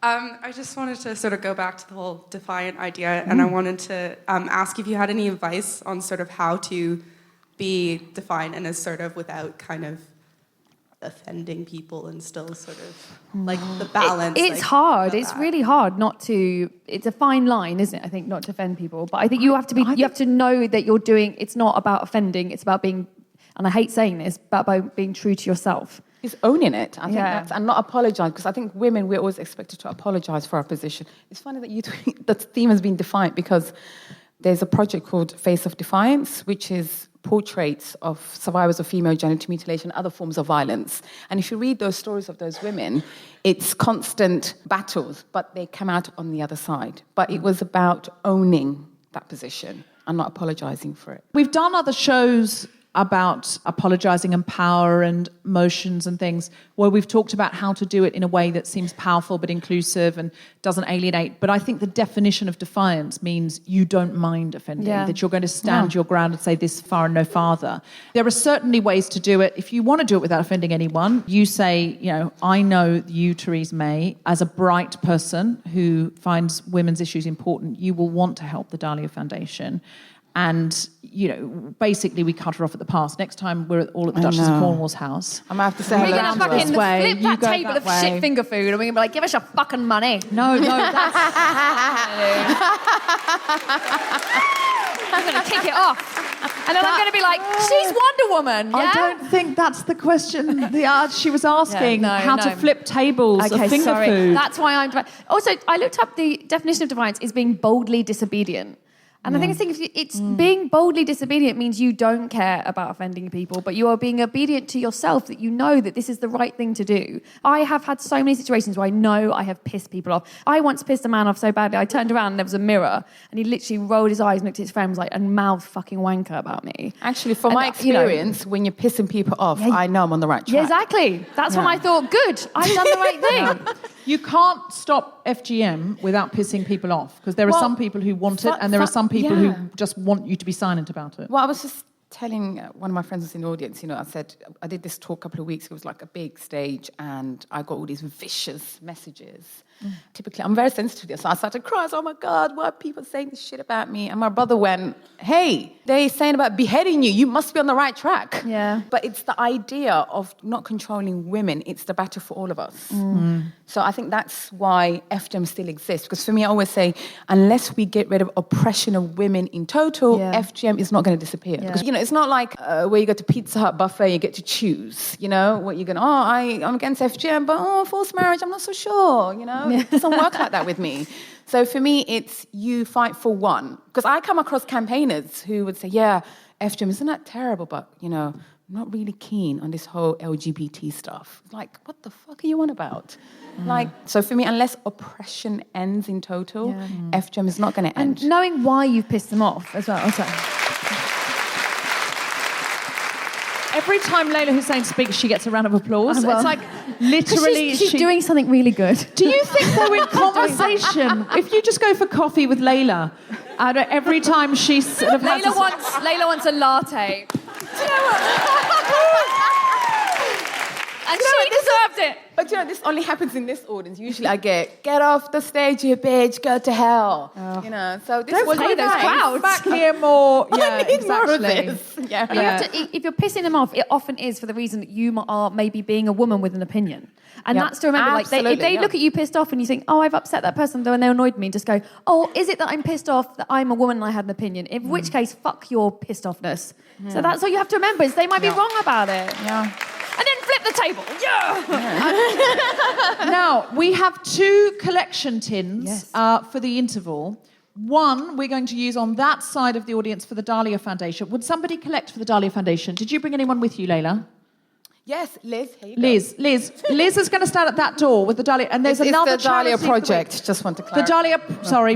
I just wanted to sort of go back to the whole defiant idea, and I wanted to ask if you had any advice on sort of how to be defiant and as sort of without kind of offending people and still sort of like the balance. It's hard. It's really hard not to. It's a fine line, isn't it? I think not to offend people, but I think you have to be. You have to know that you're doing. It's not about offending. It's about being. And I hate saying this, but by being true to yourself. It's owning it. I think that's, and not apologise, because I think women, we're always expected to apologise for our position. It's funny that the theme has been defiant, because there's a project called Face of Defiance, which is portraits of survivors of female genital mutilation and other forms of violence. And if you read those stories of those women, it's constant battles, but they come out on the other side. But it was about owning that position and not apologising for it. We've done other shows about apologising and power and motions and things, where we've talked about how to do it in a way that seems powerful but inclusive and doesn't alienate. But I think the definition of defiance means you don't mind offending, that you're going to stand your ground and say this far and no farther. There are certainly ways to do it. If you want to do it without offending anyone, you say, you know, I know you, Theresa May, as a bright person who finds women's issues important, you will want to help the Dahlia Foundation. And, you know, basically we cut her off at the pass. Next time we're all at the Duchess of Cornwall's house. I'm going to have to say we're going to fucking flip that go table of shit finger food, and we're going to be like, give us your fucking money. No, that's... I'm going to kick it off. And then I'm going to be like, she's Wonder Woman. Yeah? I don't think that's the question she was asking. How to flip tables of finger food. That's why I'm... Also, I looked up the definition of defiance is being boldly disobedient. And I think it's being boldly disobedient means you don't care about offending people, but you are being obedient to yourself, that you know that this is the right thing to do. I have had so many situations where I know I have pissed people off. I once pissed a man off so badly, I turned around and there was a mirror, and he literally rolled his eyes and looked at his friends like and mouthed fucking wanker about me. Actually, from my experience, when you're pissing people off, I know I'm on the right track. Yeah, exactly. That's when I thought, good, I've done the right thing. You can't stop FGM without pissing people off, because there are some people who want it and there are some people who just want you to be silent about it. Well, I was just telling one of my friends who's in the audience, I said, I did this talk a couple of weeks ago. It was like a big stage, and I got all these vicious messages. Typically, I'm very sensitive to this. So I started crying. Oh my God, why are people saying this shit about me? And my brother went, hey, they're saying about beheading you. You must be on the right track. Yeah. But it's the idea of not controlling women. It's the battle for all of us. So I think that's why FGM still exists. Because for me, I always say, unless we get rid of oppression of women in total, FGM is not going to disappear. Yeah. Because, it's not like where you go to Pizza Hut buffet, you get to choose, what you're going to, I'm against FGM, but forced marriage, I'm not so sure, It doesn't work like that with me. So for me, it's you fight for one. Because I come across campaigners who would say, yeah, FGM, isn't that terrible? But, I'm not really keen on this whole LGBT stuff. It's like, what the fuck are you on about? So for me, unless oppression ends in total, FGM is not going to end. And knowing why you've pissed them off as well. Also. Every time Leyla Hussein speaks, she gets a round of applause. Well, it's like literally... She's doing something really good. Do you think though in conversation, if you just go for coffee with Leyla, every time she sort of has Leyla wants a latte. Do you know what? And she deserved it. But this only happens in this audience. Usually I get off the stage, you bitch, go to hell. So this was play those nice. crowds. back here more. Yeah, I need more of exactly. this. Yeah. You have to, if you're pissing them off, it often is for the reason that you are maybe being a woman with an opinion. And that's to remember, if they look at you pissed off and you think, I've upset that person and they annoyed me, just go, is it that I'm pissed off that I'm a woman and I had an opinion? In which case, fuck your pissed offness. So that's what you have to remember, is they might be wrong about it. Yeah. And then flip the table. Now, we have 2 collection tins for the interval. One we're going to use on that side of the audience for the Dahlia Foundation. Would somebody collect for the Dahlia Foundation? Did you bring anyone with you, Leyla? Yes, Liz. Here you go. Liz is going to stand at that door with the Dahlia, and there's another the Dahlia charity project. Just want to clarify. The Dahlia,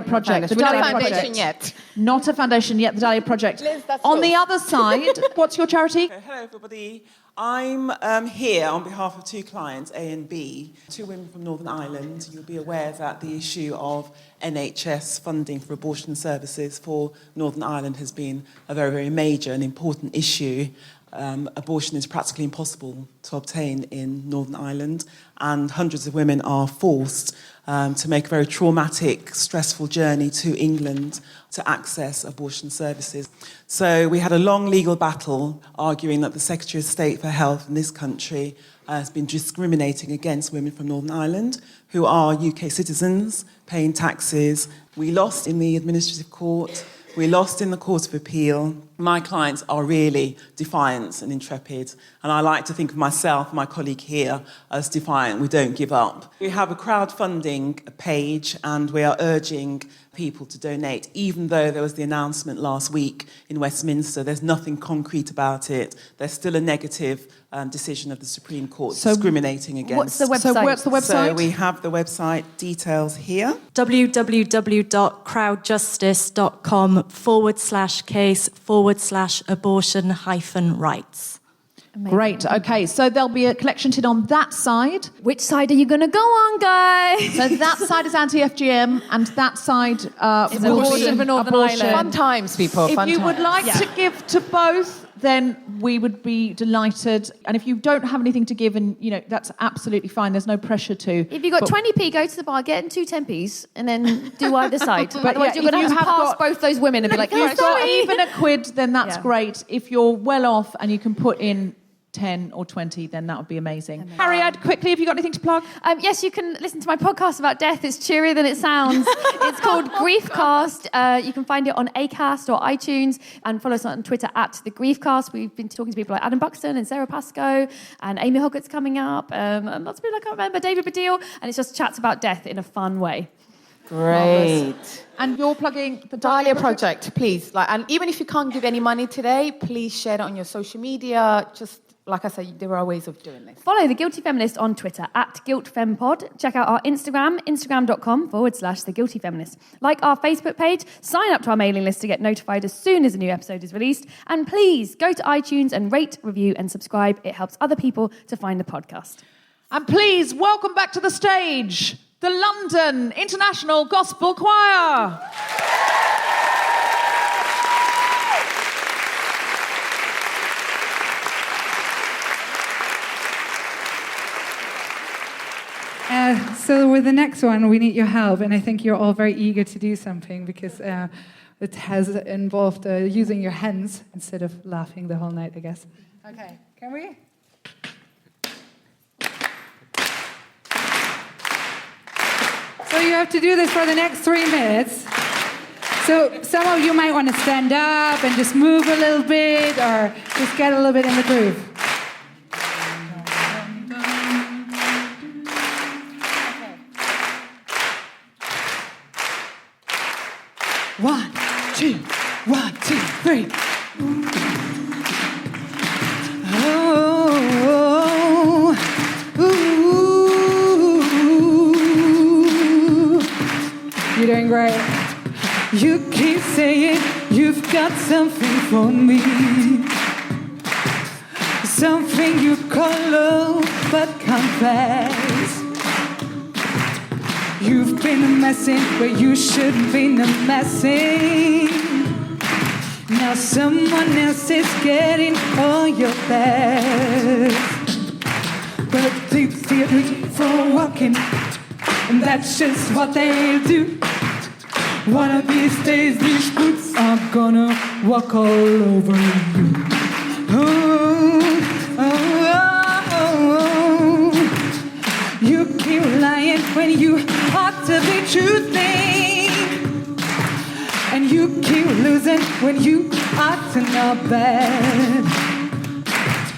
project. The We're not Dahlia a foundation project. yet. Not a foundation yet. The Dahlia project. Liz, that's on the yours. other side, what's your charity? Hello, everybody. I'm here on behalf of 2 clients, A and B, 2 women from Northern Ireland. You'll be aware that the issue of NHS funding for abortion services for Northern Ireland has been a very, very major and important issue. Abortion is practically impossible to obtain in Northern Ireland, and hundreds of women are forced to make a very traumatic, stressful journey to England to access abortion services. So we had a long legal battle arguing that the Secretary of State for Health in this country has been discriminating against women from Northern Ireland who are UK citizens, paying taxes. We lost in the administrative court. We lost in the Court of Appeal. My clients are really Defiance and Intrepid, and I like to think of myself, my colleague here, as Defiant. We don't give up. We have a crowdfunding page, and we are urging people to donate, even though there was the announcement last week in Westminster. There's nothing concrete about it. There's still a negative decision of the Supreme Court discriminating against. What's the website? So what's the website? So we have the website details here. www.crowdjustice.com/case/abortion-rights. Great. Okay, so there'll be a collection tin on that side. Which side are you going to go on, guys? So that side is anti-FGM, and that side It's will abortion be for Northern abortion. Ireland. Fun times, people. If Fun you times. would like to give to both, then we would be delighted. And if you don't have anything to give, and that's absolutely fine. There's no pressure to. If you've got 20p, go to the bar, get in 2 10p's, and then do either side. But Otherwise, yeah, you're going if to you have to have pass got- both those women and be like, If you've got sorry. even a quid, then that's Yeah. great. If you're well off and you can put in 10 or 20, then that would be amazing. Cariad, quickly, have you got anything to plug? Yes, you can listen to my podcast about death. It's cheerier than it sounds. It's called Griefcast. You can find it on Acast or iTunes, and follow us on Twitter at The Griefcast. We've been talking to people like Adam Buxton and Sarah Pascoe, and Amy Hoggart's coming up, and lots of people I can't remember, David Baddiel, and it's just chats about death in a fun way. Great. And you're plugging the Dahlia project, please. And even if you can't give any money today, please share it on your social media. Just like I said, there are ways of doing this. Follow The Guilty Feminist on Twitter at GuiltFemPod. Check out our Instagram, instagram.com/The Guilty Feminist. Like our Facebook page, sign up to our mailing list to get notified as soon as a new episode is released. And please go to iTunes and rate, review, and subscribe. It helps other people to find the podcast. And please welcome back to the stage the London International Gospel Choir. So with the next one, we need your help, and I think you're all very eager to do something because it has involved using your hands instead of laughing the whole night, I guess. Okay, can we? So you have to do this for the next 3 minutes. So some of you might want to stand up and just move a little bit or just get a little bit in the groove. One, two, 1, 2, 3. Oh, ooh. You're doing great. You keep saying you've got something for me, something you call love but confess. You've been messing where you shouldn't be messing. Now someone else is getting all your best. But deep still reaching for walking, and that's just what they do. One of these days these boots are gonna walk all over you. You keep lying when you ought to be truthing, and you keep losing when you ought to know bad.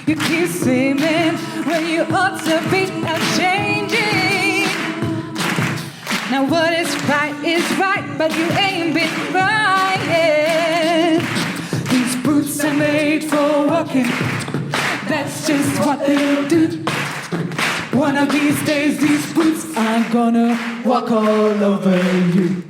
You keep swimming when you ought to be changing. Now what is right, but you ain't been right yet. These boots are made for walking, that's just what they'll do. One of these days these boots are gonna walk all over you.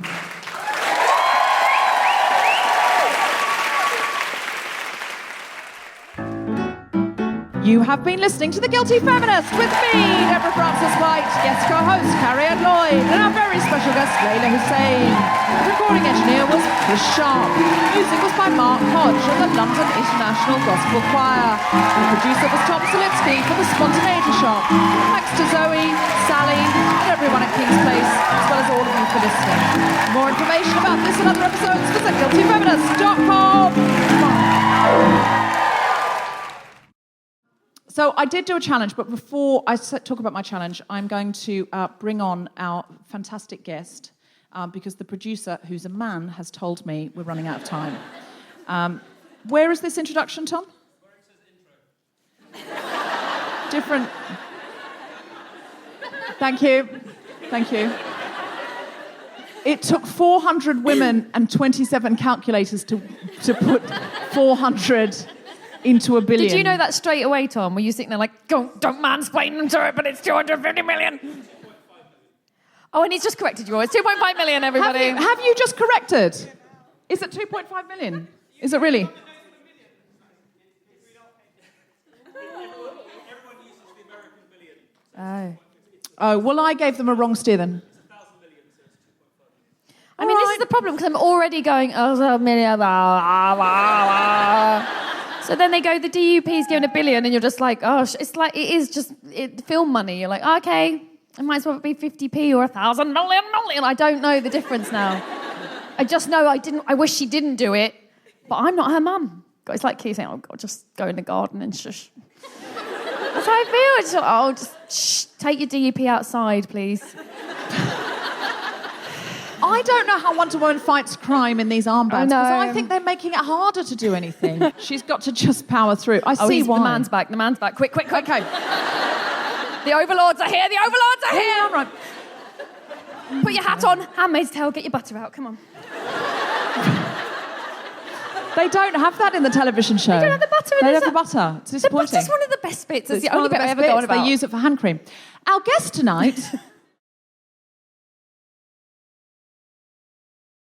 You have been listening to The Guilty Feminist with me, Deborah Frances-White, guest co-host Cariad Lloyd, and our very special guest, Leyla Hussein. The recording engineer was Chris Sharp. Music was by Mark Hodge and the London International Gospel Choir. The producer was Tom Solitsky for The Spontaneity Shop. Thanks to Zoe, Sally, and everyone at King's Place, as well as all of you for listening. For more information about this and other episodes, visit guiltyfeminist.com. So I did do a challenge, but before I talk about my challenge, I'm going to bring on our fantastic guest because the producer, who's a man, has told me we're running out of time. Where is this introduction, Tom? Where it says intro. Different. Thank you. Thank you. It took 400 women and 27 calculators to put 400... into a billion. Did you know that straight away, Tom? Were you sitting there like, don't mansplain into it, but it's 250 million? Oh, and he's just corrected you. It's 2.5 million, everybody. Have you just corrected? Is it 2.5 million? Is it really? Oh, well, I gave them a wrong steer then. I mean, this is the problem, because I'm already going, a million, So then they go, the DUP's given $1 billion, and you're just like, gosh, it's like, it is just film money. You're like, okay, it might as well be 50p or 1,000 million. I don't know the difference now. I just know I wish she didn't do it, but I'm not her mum. It's like Keith saying, oh, God, just go in the garden and shush. That's how I feel. It's just, shh, take your DUP outside, please. I don't know how Wonder Woman fights crime in these armbands, because I think they're making it harder to do anything. She's got to just power through. I see why. The man's back. Quick. Okay. The overlords are here. Yeah, right. Put your hat on. Handmaid's Tale. Get your butter out. Come on. They don't have that in the television show. They don't have the butter in They have the butter. It's disappointing. The butter's one of the best bits. It's the one only of the bit I best ever go on bits. about. They use it for hand cream. Our guest tonight